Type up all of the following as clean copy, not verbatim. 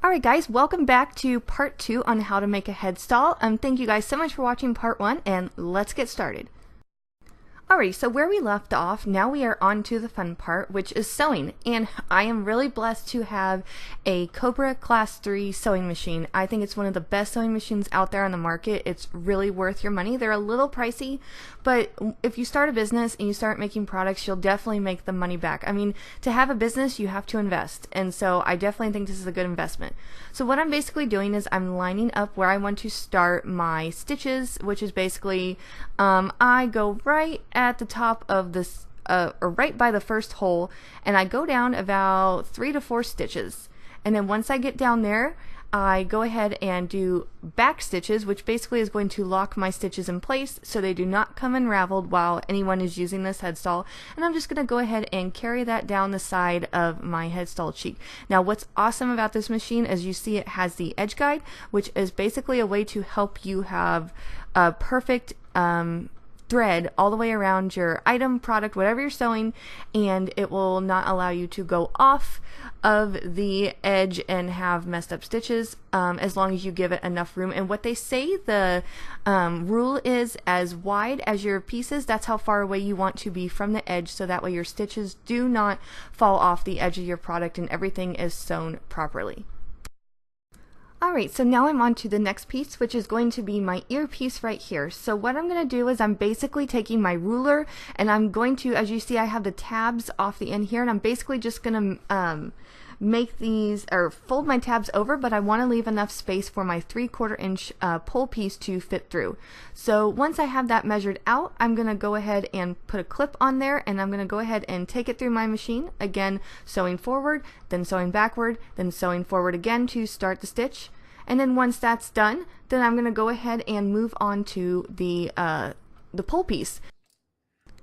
Alright guys, welcome back to part 2 on how to make a headstall. Thank you guys so much for watching part 1 and let's get started. Alright, so where we left off, now we are on to the fun part, which is sewing. And I am really blessed to have a Cobra Class 3 sewing machine. I think it's one of the best sewing machines out there on the market. It's really worth your money. They're a little pricey, but if you start a business and you start making products, you'll definitely make the money back. I mean, to have a business, you have to invest. And so I definitely think this is a good investment. So what I'm basically doing is I'm lining up where I want to start my stitches, which is basically, I go right at the top of this, or right by the first hole, and I go down about 3 to 4 stitches. And then once I get down there, I go ahead and do back stitches, which basically is going to lock my stitches in place so they do not come unraveled while anyone is using this headstall. And I'm just going to go ahead and carry that down the side of my headstall cheek. Now what's awesome about this machine is you see it has the edge guide, which is basically a way to help you have a perfect thread all the way around your item, product, whatever you're sewing, and it will not allow you to go off of the edge and have messed up stitches, as long as you give it enough room. And what they say the rule is, as wide as your pieces, that's how far away you want to be from the edge, so that way your stitches do not fall off the edge of your product and everything is sewn properly. Alright, so now I'm on to the next piece, which is going to be my earpiece right here. So what I'm going to do is I'm basically taking my ruler and I'm going to, as you see, I have the tabs off the end here, and I'm basically just going to make these, or fold my tabs over, but I want to leave enough space for my 3/4 inch pole piece to fit through. So once I have that measured out, I'm going to go ahead and put a clip on there, and I'm going to go ahead and take it through my machine, again sewing forward, then sewing backward, then sewing forward again to start the stitch. And then once that's done, then I'm going to go ahead and move on to the pole piece.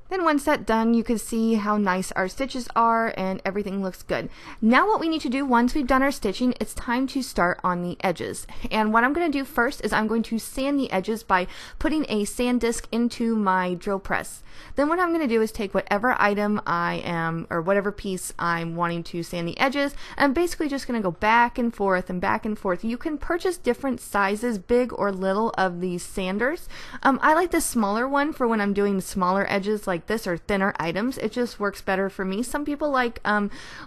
Then once that's done, you can see how nice our stitches are and everything looks good. Now what we need to do, once we've done our stitching, it's time to start on the edges. And what I'm going to do first is I'm going to sand the edges by putting a sand disc into my drill press. Then what I'm going to do is take whatever item I am, or whatever piece I'm wanting to sand the edges, and I'm basically just going to go back and forth and back and forth. You can purchase different sizes, big or little, of these sanders. I like the smaller one for when I'm doing smaller edges like this, or thinner items. It just works better for me. Some people like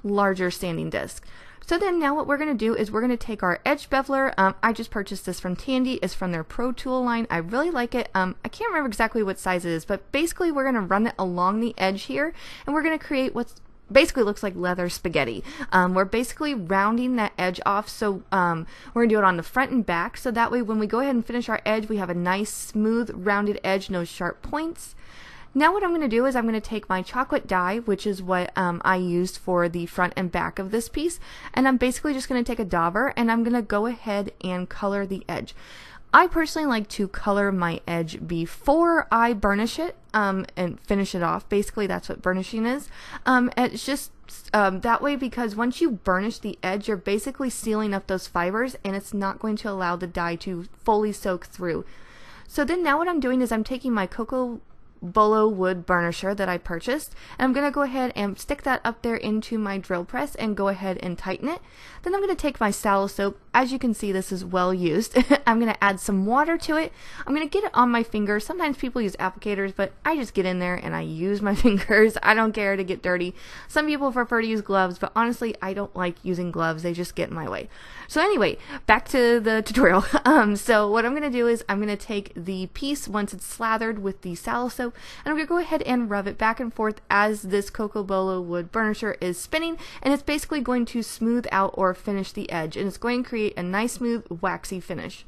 larger sanding discs. So then now what we're going to do is we're going to take our edge beveler. I just purchased this from Tandy. It's from their Pro Tool line. I really like it. I can't remember exactly what size it is, but basically we're going to run it along the edge here, and we're going to create what's basically looks like leather spaghetti. We're basically rounding that edge off, so we're going to do it on the front and back, so that way when we go ahead and finish our edge, we have a nice smooth rounded edge, no sharp points. Now what I'm going to do is I'm going to take my chocolate dye, which is what I used for the front and back of this piece, and I'm basically just going to take a dauber and I'm going to go ahead and color the edge. I personally like to color my edge before I burnish it and finish it off. Basically that's what burnishing is. It's just that way, because once you burnish the edge, you're basically sealing up those fibers and it's not going to allow the dye to fully soak through. So then now what I'm doing is I'm taking my cocoa bolo wood burnisher that I purchased, and I'm going to go ahead and stick that up there into my drill press and go ahead and tighten it. Then I'm going to take my sallow soap. As you can see, this is well used. I'm going to add some water to it. I'm going to get it on my fingers. Sometimes people use applicators, but I just get in there and I use my fingers. I don't care to get dirty. Some people prefer to use gloves, but honestly I don't like using gloves. They just get in my way. So anyway, back to the tutorial. So what I'm going to do is I'm going to take the piece once it's slathered with the sallow soap, and I'm going to go ahead and rub it back and forth as this cocoa bolo wood burnisher is spinning, and it's basically going to smooth out or finish the edge, and it's going to create a nice smooth waxy finish.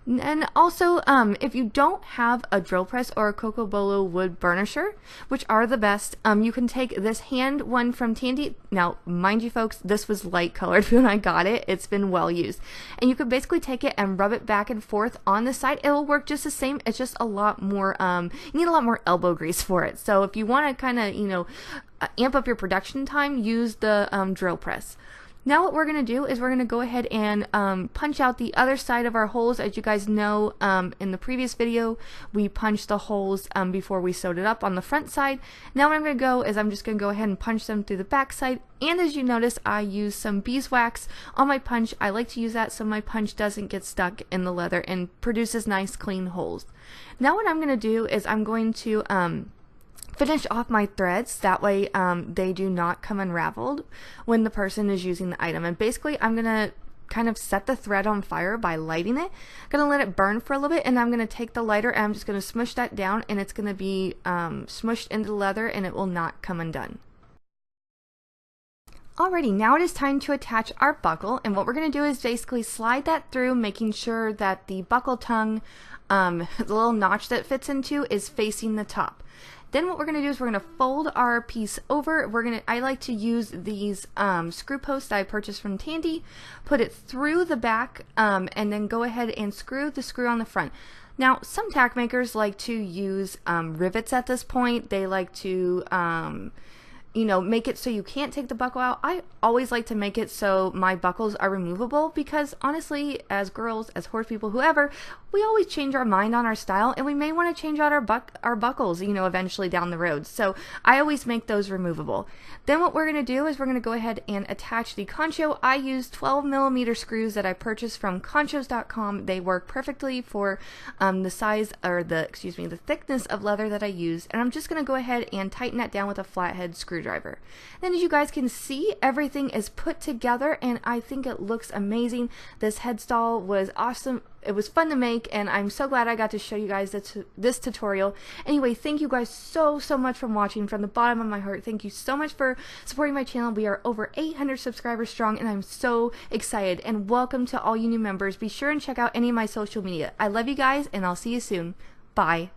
And also, if you don't have a drill press or a cocoa bolo wood burnisher, which are the best, you can take this hand one from Tandy. Now, mind you folks, this was light colored when I got it. It's been well used. And you could basically take it and rub it back and forth on the side. It'll work just the same. It's just a lot more, you need a lot more elbow grease for it. So if you want to kind of, amp up your production time, use the drill press. Now what we're going to do is we're going to go ahead and punch out the other side of our holes. As you guys know, in the previous video, we punched the holes before we sewed it up on the front side. Now what I'm going to go is I'm just going to go ahead and punch them through the back side. And as you notice, I use some beeswax on my punch. I like to use that so my punch doesn't get stuck in the leather and produces nice clean holes. Now what I'm going to do is I'm going to finish off my threads, that way they do not come unraveled when the person is using the item. And basically I'm gonna kind of set the thread on fire by lighting it. I'm gonna let it burn for a little bit, and I'm gonna take the lighter and I'm just gonna smush that down, and it's gonna be smushed into the leather and it will not come undone. Alrighty, now it is time to attach our buckle, and what we're going to do is basically slide that through, making sure that the buckle tongue, the little notch that fits into, is facing the top. Then what we're going to do is we're going to fold our piece over. I like to use these screw posts that I purchased from Tandy, put it through the back, and then go ahead and screw the screw on the front. Now, some tack makers like to use rivets at this point. They like to you know, make it so you can't take the buckle out. I always like to make it so my buckles are removable, because honestly, as girls, as horse people, whoever, we always change our mind on our style, and we may want to change out our buckles, you know, eventually down the road. So I always make those removable. Then what we're going to do is we're going to go ahead and attach the concho. I use 12mm screws that I purchased from conchos.com. They work perfectly for the size, or the thickness of leather that I use, and I'm just going to go ahead and tighten that down with a flathead screwdriver. Then as you guys can see, everything is put together and I think it looks amazing. This headstall was awesome. It was fun to make, and I'm so glad I got to show you guys this tutorial. Anyway, thank you guys so much for watching. From the bottom of my heart, thank you so much for supporting my channel. We are over 800 subscribers strong, and I'm so excited. And welcome to all you new members. Be sure and check out any of my social media. I love you guys, and I'll see you soon. Bye.